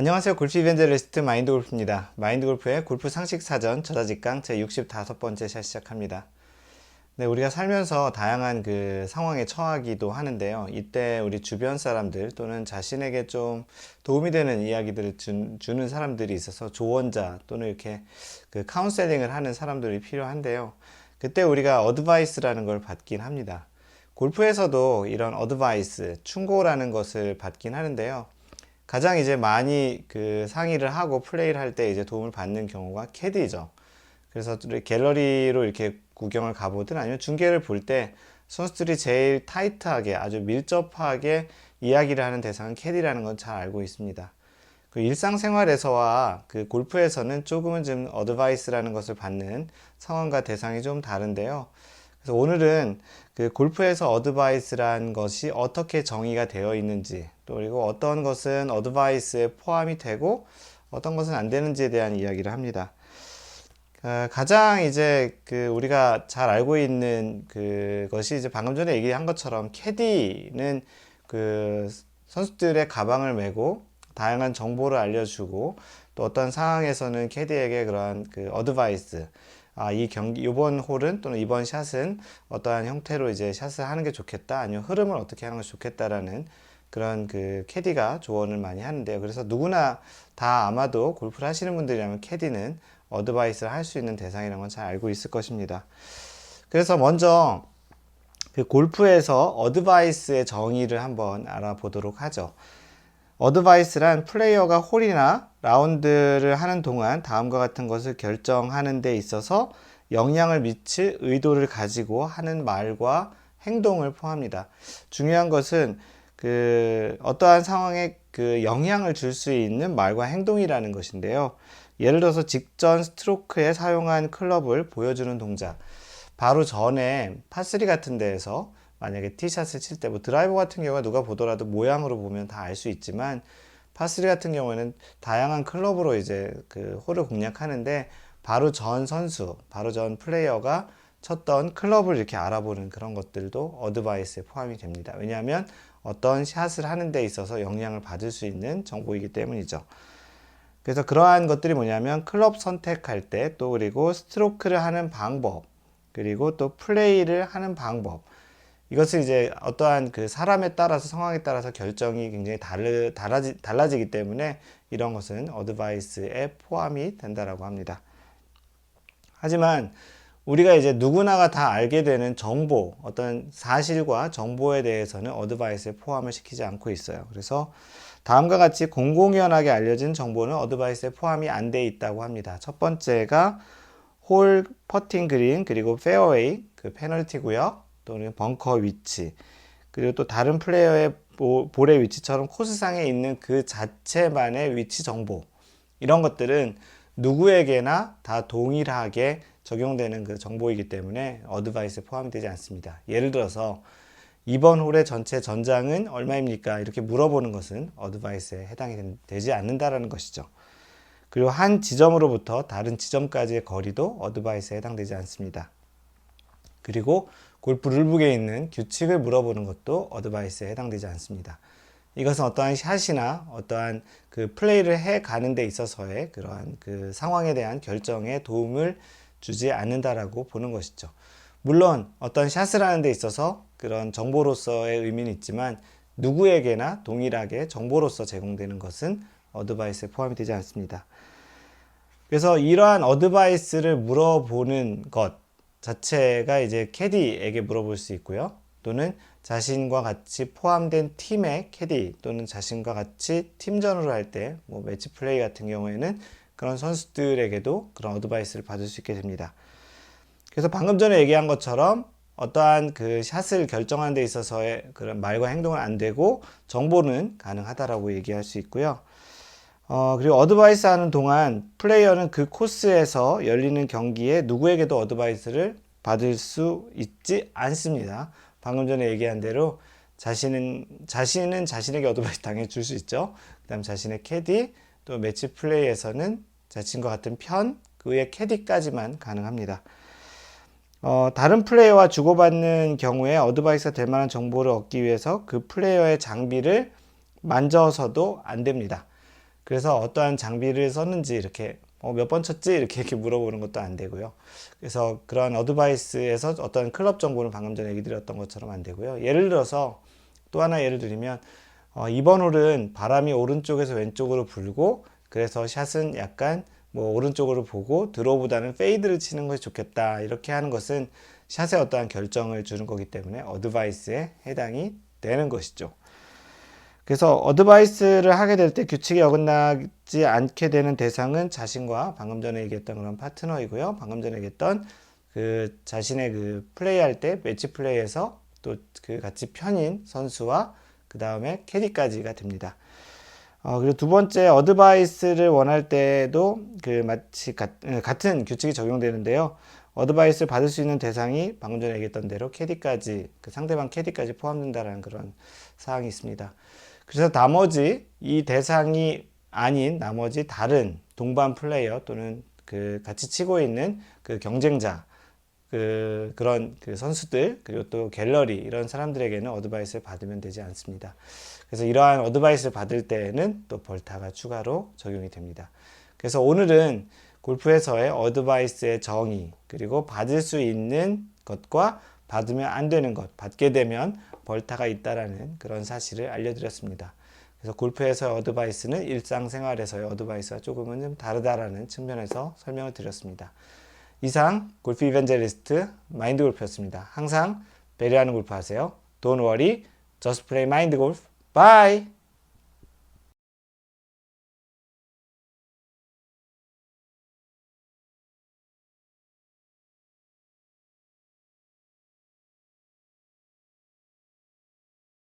안녕하세요. 골프 이벤저리스트 마인드골프입니다. 마인드골프의 골프 상식 사전 저자직강 제 65번째 샷 시작합니다. 네, 우리가 살면서 다양한 그 상황에 처하기도 하는데요. 이때 우리 주변 사람들 또는 자신에게 좀 도움이 되는 이야기들을 주는 사람들이 있어서 조언자 또는 이렇게 그 카운셀링을 하는 사람들이 필요한데요. 그때 우리가 어드바이스라는 걸 받긴 합니다. 골프에서도 이런 어드바이스, 충고라는 것을 받긴 하는데요. 가장 이제 많이 그 상의를 하고 플레이를 할 때 이제 도움을 받는 경우가 캐디죠. 그래서 갤러리로 이렇게 구경을 가보든 아니면 중계를 볼 때 선수들이 제일 타이트하게 아주 밀접하게 이야기를 하는 대상은 캐디라는 건 잘 알고 있습니다. 그 일상생활에서와 그 골프에서는 조금은 좀 어드바이스라는 것을 받는 상황과 대상이 좀 다른데요. 그래서 오늘은 그 골프에서 어드바이스란 것이 어떻게 정의가 되어 있는지, 또 그리고 어떤 것은 어드바이스에 포함이 되고 어떤 것은 안 되는지에 대한 이야기를 합니다. 가장 이제 그 우리가 잘 알고 있는 그것이 이제 방금 전에 얘기한 것처럼 캐디는 그 선수들의 가방을 메고 다양한 정보를 알려주고 또 어떤 상황에서는 캐디에게 그러한 그 어드바이스, 이 경기, 이번 홀은 또는 이번 샷은 어떠한 형태로 이제 샷을 하는 게 좋겠다, 아니면 흐름을 어떻게 하는 것이 좋겠다라는 그런 그 캐디가 조언을 많이 하는데요. 그래서 누구나 다 아마도 골프를 하시는 분들이라면 캐디는 어드바이스를 할 수 있는 대상이라는 건 잘 알고 있을 것입니다. 그래서 먼저 그 골프에서 어드바이스의 정의를 한번 알아보도록 하죠. 어드바이스란 플레이어가 홀이나 라운드를 하는 동안 다음과 같은 것을 결정하는 데 있어서 영향을 미칠 의도를 가지고 하는 말과 행동을 포함합니다. 중요한 것은 그 어떠한 상황에 그 영향을 줄 수 있는 말과 행동이라는 것인데요. 예를 들어서 직전 스트로크에 사용한 클럽을 보여주는 동작, 바로 전에 파3 같은 데에서 만약에 티샷을 칠 때, 뭐 드라이버 같은 경우에 누가 보더라도 모양으로 보면 다 알 수 있지만 파3 같은 경우에는 다양한 클럽으로 이제 그 홀을 공략하는데 바로 전 선수, 바로 전 플레이어가 쳤던 클럽을 이렇게 알아보는 그런 것들도 어드바이스에 포함이 됩니다. 왜냐하면 어떤 샷을 하는 데 있어서 영향을 받을 수 있는 정보이기 때문이죠. 그래서 그러한 것들이 뭐냐면 클럽 선택할 때, 또 그리고 스트로크를 하는 방법, 그리고 또 플레이를 하는 방법, 이것을 이제 어떠한 그 사람에 따라서 상황에 따라서 결정이 굉장히 달라지기 때문에 이런 것은 어드바이스에 포함이 된다라고 합니다. 하지만 우리가 이제 누구나가 다 알게 되는 정보, 어떤 사실과 정보에 대해서는 어드바이스에 포함을 시키지 않고 있어요. 그래서 다음과 같이 공공연하게 알려진 정보는 어드바이스에 포함이 안 돼 있다고 합니다. 첫 번째가 홀, 퍼팅 그린, 그리고 페어웨이, 그 페널티 구역, 또는 벙커 위치, 그리고 또 다른 플레이어의 볼의 위치처럼 코스상에 있는 그 자체만의 위치 정보, 이런 것들은 누구에게나 다 동일하게 적용되는 그 정보이기 때문에 어드바이스에 포함이 되지 않습니다. 예를 들어서 이번 홀의 전체 전장은 얼마입니까? 이렇게 물어보는 것은 어드바이스에 해당이 되지 않는다라는 것이죠. 그리고 한 지점으로부터 다른 지점까지의 거리도 어드바이스에 해당되지 않습니다. 그리고 골프 룰북에 있는 규칙을 물어보는 것도 어드바이스에 해당되지 않습니다. 이것은 어떠한 샷이나 어떠한 그 플레이를 해 가는 데 있어서의 그러한 그 상황에 대한 결정에 도움을 주지 않는다라고 보는 것이죠. 물론 어떤 샷을 하는 데 있어서 그런 정보로서의 의미는 있지만 누구에게나 동일하게 정보로서 제공되는 것은 어드바이스에 포함이 되지 않습니다. 그래서 이러한 어드바이스를 물어보는 것 자체가 이제 캐디에게 물어볼 수 있고요. 또는 자신과 같이 포함된 팀의 캐디, 또는 자신과 같이 팀전으로 할 때, 뭐 매치 플레이 같은 경우에는 그런 선수들에게도 그런 어드바이스를 받을 수 있게 됩니다. 그래서 방금 전에 얘기한 것처럼 어떠한 그 샷을 결정하는 데 있어서의 그런 말과 행동은 안 되고 정보는 가능하다라고 얘기할 수 있고요. 그리고 어드바이스 하는 동안 플레이어는 그 코스에서 열리는 경기에 누구에게도 어드바이스를 받을 수 있지 않습니다. 방금 전에 얘기한 대로 자신은 자신에게 어드바이스 당연히 줄 수 있죠. 그 다음 자신의 캐디, 또 매치 플레이에서는 자신과 같은 편, 그의 캐디까지만 가능합니다. 다른 플레이어와 주고받는 경우에 어드바이스가 될 만한 정보를 얻기 위해서 그 플레이어의 장비를 만져서도 안 됩니다. 그래서 어떠한 장비를 썼는지 이렇게 몇 번 쳤지? 이렇게 물어보는 것도 안 되고요. 그래서 그런 어드바이스에서 어떤 클럽 정보는 방금 전에 얘기 드렸던 것처럼 안 되고요. 예를 들어서 또 하나 예를 들면 이번 홀은 바람이 오른쪽에서 왼쪽으로 불고 그래서 샷은 약간 뭐 오른쪽으로 보고 드로우보다는 페이드를 치는 것이 좋겠다. 이렇게 하는 것은 샷에 어떠한 결정을 주는 거기 때문에 어드바이스에 해당이 되는 것이죠. 그래서 어드바이스를 하게 될 때 규칙에 어긋나지 않게 되는 대상은 자신과 방금 전에 얘기했던 그런 파트너이고요. 방금 전에 얘기했던 그 자신의 그 플레이할 때 매치 플레이에서 또 그 같이 편인 선수와 그 다음에 캐디까지가 됩니다. 그리고 두 번째 어드바이스를 원할 때도 그 마치 같은 규칙이 적용되는데요. 어드바이스를 받을 수 있는 대상이 방금 전에 얘기했던 대로 캐디까지, 그 상대방 캐디까지 포함된다라는 그런 사항이 있습니다. 그래서 나머지 이 대상이 아닌 나머지 다른 동반 플레이어 또는 그 같이 치고 있는 그 경쟁자 그런 그 선수들 그리고 또 갤러리 이런 사람들에게는 어드바이스를 받으면 되지 않습니다. 그래서 이러한 어드바이스를 받을 때에는 또 벌타가 추가로 적용이 됩니다. 그래서 오늘은 골프에서의 어드바이스의 정의 그리고 받을 수 있는 것과 받으면 안 되는 것, 받게 되면 벌타가 있다라는 그런 사실을 알려드렸습니다. 그래서 골프에서의 어드바이스는 일상생활에서의 어드바이스와 조금은 좀 다르다라는 측면에서 설명을 드렸습니다. 이상 골프 이벤젤리스트 마인드 골프였습니다. 항상 배려하는 골프 하세요. Don't worry, just play mind golf. Bye!